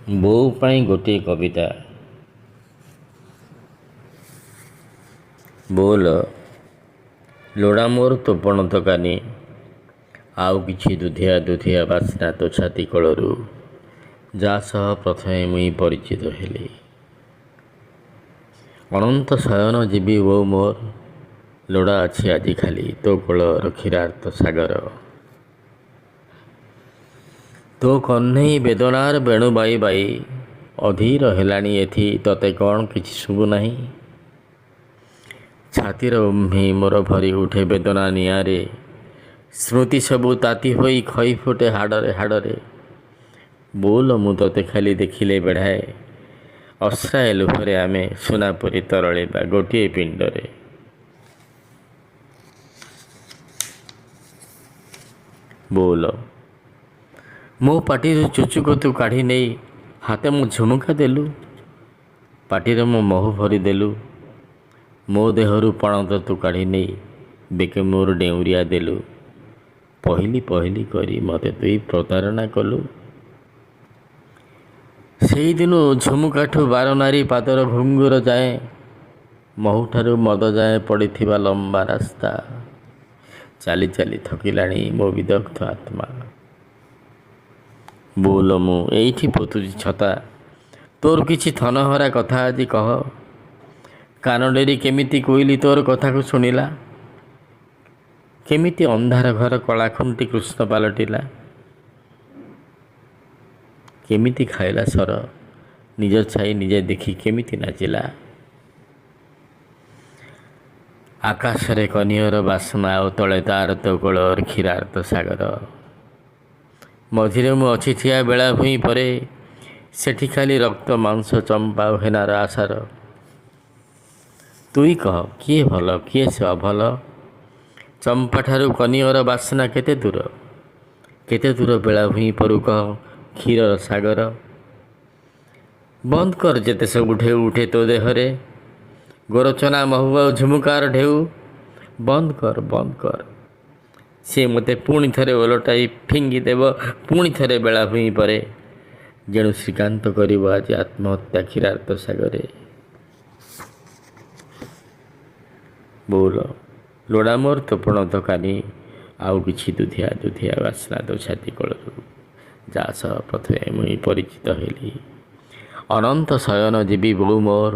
ବୋଉ ପାଇଁ ଗୋଟିଏ କବିତା। ବୋଲ ଲୋଡ଼ା ମୋର ତୋ ପଣ ତକାନି, ଆଉ କିଛି ଦୁଧିଆ ଦୁଧିଆ ବାସ୍ନା ତୋ ଛାତି କୋଳରୁ, ଯାହା ସହ ପ୍ରଥମେ ମୁଇଁ ପରିଚିତ ହେଲି। ଅନନ୍ତ ଶୟନ ଯିବି ବୋଉ ମୋର, ଲୋଡ଼ା ଅଛି ଆଜି ଖାଲି ତୋ କୋଳର କ୍ଷୀରାର୍ତ୍ତ ସାଗର। ତୋ କହ୍ନେଇ ବେଦନାର ବେଣୁ ବାଇ ବାଇ, ଅଧୀର ହେଲାଣି ଏଥି ତତେ କ'ଣ କିଛି ଶୁଭୁ ନାହିଁ? ଛାତିର ଉମ୍ମି ମୋର ଭରି ଉଠେ ବେଦନା ନିଆଁରେ, ସ୍ମୃତି ସବୁ ତାତି ହୋଇ ଖଇ ଫୁଟେ ହାଡ଼ରେ ହାଡ଼ରେ। ବୋଲ ମୁଁ ତତେ ଖାଲି ଦେଖିଲେ ବେଢ଼ାଏ, ଅଶ୍ରାଏ ଲୁହରେ ଆମେ ସୁନା ପରି ତରଳିବା ଗୋଟିଏ ପିଣ୍ଡରେ। ବୋଲ ମୋ ପାଟିରୁ ଚୁଚୁକ ତୁ କାଢ଼ି ନେଇ ହାତେ ମୁଁ ଝୁମୁକା ଦେଲୁ, ପାଟିରେ ମୋ ମହୁ ଭରି ଦେଲୁ। ମୋ ଦେହରୁ ପଣତ ତୁ କାଢ଼ି ନେଇ ବେକେ ମୋର ଡେଉଁରିଆ ଦେଲୁ। ପହିଲି ପହିଲି କରି ମୋତେ ତୁଇ ପ୍ରତାରଣା କଲୁ। ସେଇଦିନୁ ଝୁମୁକାଠୁ ବାରନାରୀ ପାଦର ଘୁଙ୍ଗୁର ଯାଏଁ, ମହୁଠାରୁ ମଦ ଯାଏଁ ପଡ଼ିଥିବା ଲମ୍ବା ରାସ୍ତା, ଚାଲି ଚାଲି ଥକିଲାଣି ମୋ ବିଦଗ୍ଧ ଆତ୍ମା। ବୋଲ ମୁଁ ଏଇଠି ପୋତୁଛି ଛତା, ତୋର କିଛି ଥନହରା କଥା ଆଜି କହ। କାନ ଡେରି କେମିତି କୋଇଲି ତୋର କଥାକୁ ଶୁଣିଲା, କେମିତି ଅନ୍ଧାର ଘର କଳା ଖୁଣ୍ଟି କୃଷ୍ଣ ପାଲଟିଲା। କେମିତି ଖାଇଲା ସର ନିଜ ଛାଇ ନିଜେ ଦେଖି କେମିତି ନାଚିଲା। ଆକାଶରେ କନିଅର ବାସ୍ନା ଆଉ ତଳେ ତାର ତୋ କୋଳର କ୍ଷୀରାର୍ତ୍ତ ସାଗର। ମଝିରେ ମୁଁ ଅଛି ଠିଆ ବେଳାଭୂଇଁ ପରେ, ସେଠି ଖାଲି ରକ୍ତ ମାଂସ ଚମ୍ପା ଆଉ ହେନାର ଆଶାର। ତୁଇ କହ କିଏ ଭଲ କିଏ ସେ ଅଭଲ, ଚମ୍ପାଠାରୁ କନିଅର ବାସ୍ନା କେତେ ଦୂର ବେଳାଭୂଇଁ ପରୁ କହ କ୍ଷୀରର ସାଗର। ବନ୍ଦ କର ଯେତେ ସବୁ ଢେଉ ଉଠେ ତୋ ଦେହରେ, ଗୋରଚନା ମହୁ ଆଉ ଝୁମୁକାର ଢେଉ। ବନ୍ଦ କର ସେ ମୋତେ ପୁଣି ଥରେ ଓଲଟାଇ ଫିଙ୍ଗି ଦେବ ପୁଣି ଥରେ ବେଳାଭୂଇଁ ପରେ, ଯେଣୁ ଶ୍ରୀକାନ୍ତ କରିବ ଆଜି ଆତ୍ମହତ୍ୟା କ୍ଷୀରାର୍ତ୍ତ ସାଗରେ। ବୋଲ ଲୋଡ଼ା ମୋର ତୋ ପଣ ତକାନି, ଆଉ କିଛି ଦୁଧିଆ ଦୁଧିଆ ବାସ୍ନା ତୋ ଛାତି କୋଳରୁ, ଯାହା ସହ ପ୍ରଥମେ ମୁଇଁ ପରିଚିତ ହେଲି। ଅନନ୍ତ ଶୟନ ଯିବି ବୋଉ ମୋର,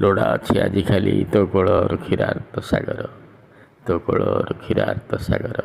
ଲୋଡ଼ା ଅଛି ଆଜି ଖାଲି ତୋ କୋଳର କ୍ଷୀରାର୍ତ୍ତ ସାଗର, ତୋ କୋଳର କ୍ଷୀରାର୍ତ୍ତ ସାଗର।